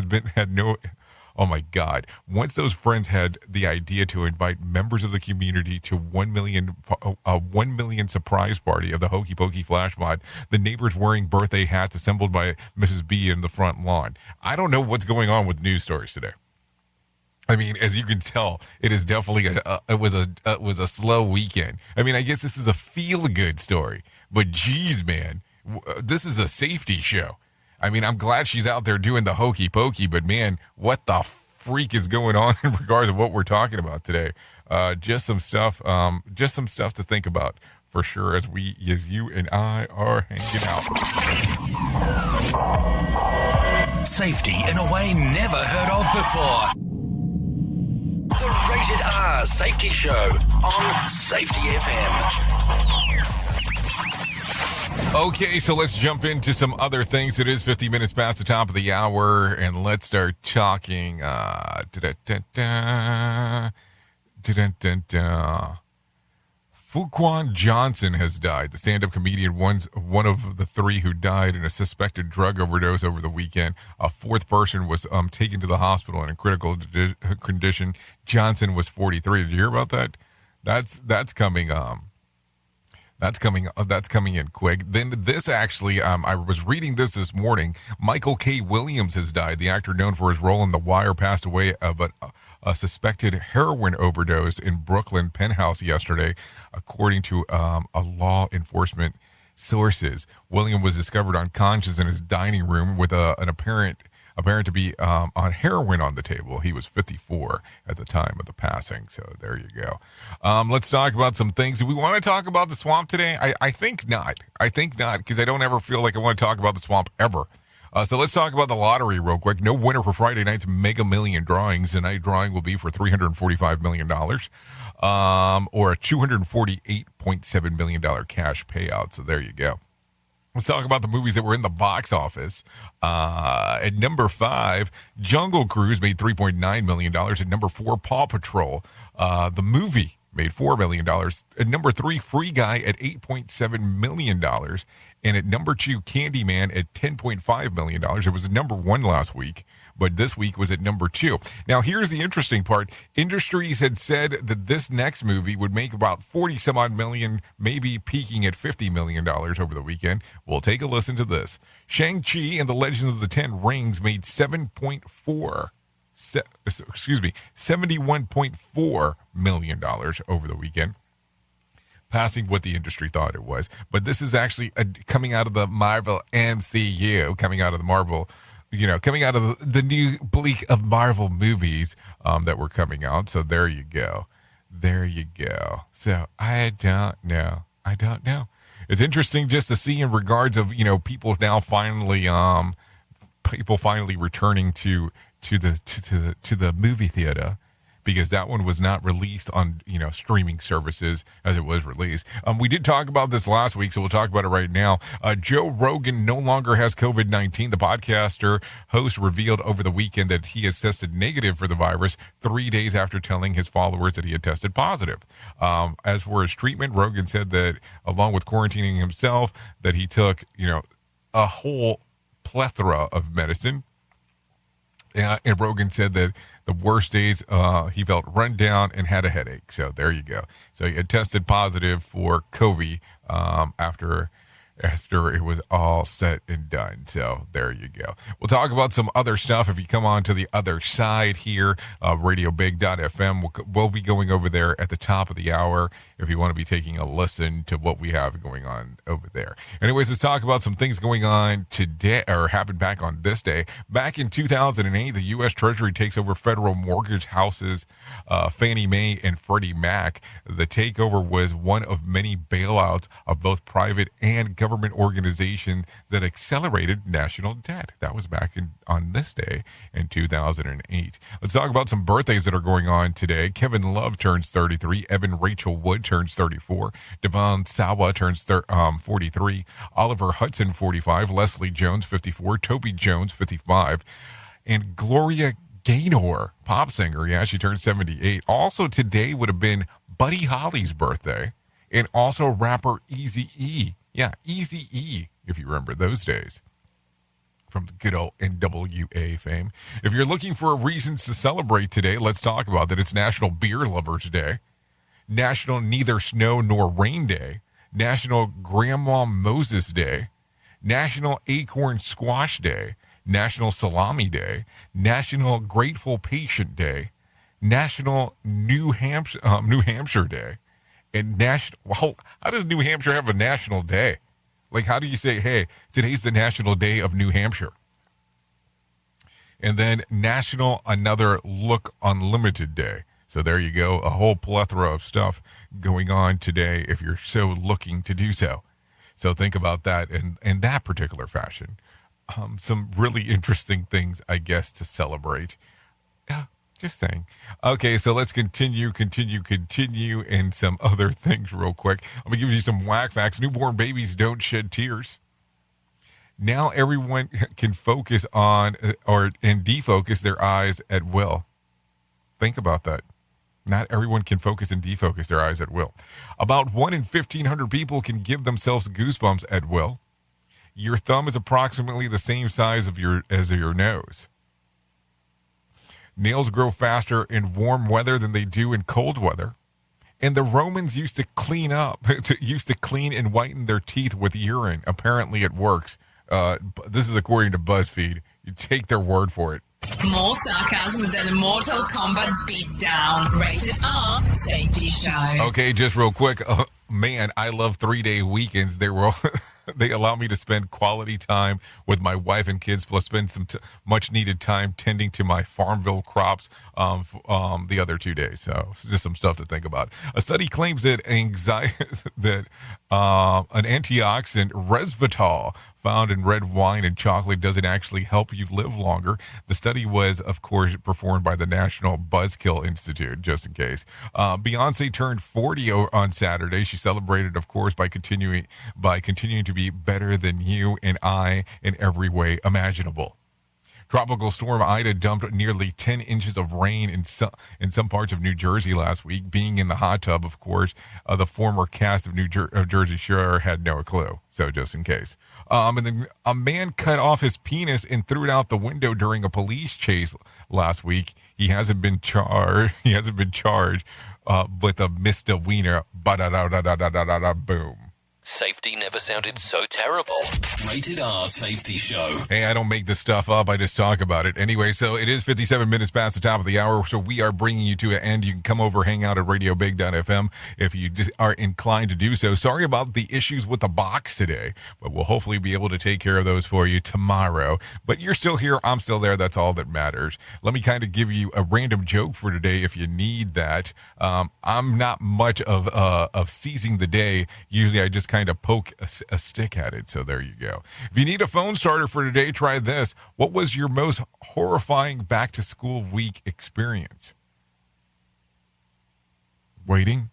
Once those friends had the idea to invite members of the community to 1 million surprise party of the Hokey Pokey flash mob, the neighbors wearing birthday hats assembled by Mrs. B in the front lawn. I don't know what's going on with news stories today. I mean, as you can tell, it is definitely it was a slow weekend. I mean, I guess this is a feel-good story, but geez, man, this is a safety show. I mean, I'm glad she's out there doing the hokey pokey, but man, what the freak is going on in regards to what we're talking about today? Just some stuff to think about for sure as you and I are hanging out. Safety in a way never heard of before. The Rated R Safety Show on Safety FM. Okay, so let's jump into some other things. It is 50 minutes past the top of the hour, and let's start talking. Fuquan Johnson has died. The stand-up comedian, one of the three who died in a suspected drug overdose over the weekend. A fourth person was taken to the hospital in a critical condition. Johnson was 43. Did you hear about that? That's coming. That's coming in quick. Then this actually, I was reading this morning. Michael K. Williams has died. The actor known for his role in The Wire passed away of a suspected heroin overdose in Brooklyn penthouse yesterday, according to a law enforcement sources. Williams was discovered unconscious in his dining room with an apparent to be on heroin on the table. He was 54 at the time of the passing. So there you go. Let's talk about some things. Do we want to talk about the swamp today? I think not. Because I don't ever feel like I want to talk about the swamp ever. So let's talk about the lottery real quick. No winner for Friday night's Mega Million drawings. Tonight drawing will be for $345 million or a $248.7 million cash payout. So there you go. Let's talk about the movies that were in the box office. At number 5, Jungle Cruise made $3.9 million. At number 4, Paw Patrol, the movie, made $4 million. At number 3, Free Guy at $8.7 million. And at number 2, Candyman at $10.5 million. It was number 1 last week, but this week was at number 2. Now, here's the interesting part. Industries had said that this next movie would make about 40-some-odd million, maybe peaking at $50 million over the weekend. We'll take a listen to this. Shang-Chi and the Legends of the Ten Rings made $71.4 million over the weekend, passing what the industry thought it was. But this is actually coming out of the Marvel MCU, coming out of the new bleak of Marvel movies that were coming out. So there you go. So I don't know. It's interesting just to see in regards of, people now finally returning to the movie theater, because that one was not released on, streaming services as it was released. We did talk about this last week, so we'll talk about it right now. Joe Rogan no longer has COVID-19. The podcaster host revealed over the weekend that he has tested negative for the virus 3 days after telling his followers that he had tested positive. As for his treatment, Rogan said that along with quarantining himself, that he took, a whole plethora of medicine. And Rogan said that the worst days, he felt run down and had a headache. So there you go. So he had tested positive for COVID after it was all said and done. So there you go. We'll talk about some other stuff if you come on to the other side here, radiobig.fm. We'll be going over there at the top of the hour if you want to be taking a listen to what we have going on over there. Anyways, let's talk about some things going on today, or happened back on this day. Back in 2008, the U.S. Treasury takes over federal mortgage houses, Fannie Mae and Freddie Mac. The takeover was one of many bailouts of both private and government organizations that accelerated national debt. That was back on this day in 2008. Let's talk about some birthdays that are going on today. Kevin Love turns 33. Evan Rachel Wood turns 34. Devon Sawa turns 43. Oliver Hudson 45. Leslie Jones 54. Toby Jones 55. And Gloria Gaynor, pop singer, she turned 78. Also today would have been Buddy Holly's birthday, and also rapper Eazy-E. Yeah, Eazy-E, if you remember those days from the good old NWA fame. If you're looking for reasons to celebrate today, let's talk about that. It's National Beer Lovers Day, National Neither Snow Nor Rain Day, National Grandma Moses Day, National Acorn Squash Day, National Salami Day, National Grateful Patient Day, National New Hampshire Day, and how does New Hampshire have a national day? Like, how do you say, hey, today's the National Day of New Hampshire? And then National Another Look Unlimited Day. So there you go. A whole plethora of stuff going on today if you're so looking to do so. So think about that in that particular fashion. Some really interesting things, I guess, to celebrate. Yeah, just saying. Okay, so let's continue, and some other things real quick. Let me give you some whack facts. Newborn babies don't shed tears. Now everyone can focus on and defocus their eyes at will. Think about that. Not everyone can focus and defocus their eyes at will. About 1 in 1,500 people can give themselves goosebumps at will. Your thumb is approximately the same size as your nose. Nails grow faster in warm weather than they do in cold weather. And the Romans used to clean and whiten their teeth with urine. Apparently it works. This is according to BuzzFeed. You take their word for it. More sarcasm than a Mortal Kombat beatdown. Rated R Safety Show. Okay, just real quick. Man, I love 3-day weekends. They allow me to spend quality time with my wife and kids, plus spend some much needed time tending to my Farmville crops the other 2 days. So it's just some stuff to think about. A study claims that an antioxidant resveratrol found in red wine and chocolate doesn't actually help you live longer. The study was, of course, performed by the National Buzzkill Institute, just in case. Beyonce turned 40 on Saturday. She celebrated, of course, by continuing to be better than you and I in every way imaginable. Tropical storm Ida dumped nearly 10 inches of rain in some parts of New Jersey last week. Being in the hot tub, of course, the former cast of Jersey Shore had no clue. So just in case. And then a man cut off his penis and threw it out the window during a police chase last week. He hasn't been charged. With a misdemeanor. Boom. Safety never sounded so terrible. Rated R Safety Show. Hey, I don't make this stuff up. I just talk about it. Anyway, so it is 57 minutes past the top of the hour, so we are bringing you to an end. You can come over, hang out at radiobig.fm if you are inclined to do so. Sorry about the issues with the box today, but we'll hopefully be able to take care of those for you tomorrow. But you're still here. I'm still there. That's all that matters. Let me kind of give you a random joke for today if you need that. I'm not much of seizing the day. Usually I just kind of poke a stick at it. So there you go. If you need a phone starter for today, try this. What was your most horrifying back to school week experience? Waiting.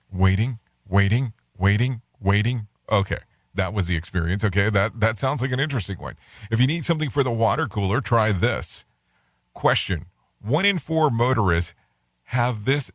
Okay. That was the experience. Okay. That sounds like an interesting one. If you need something for the water cooler, try this. Question. 1 in 4 motorists have this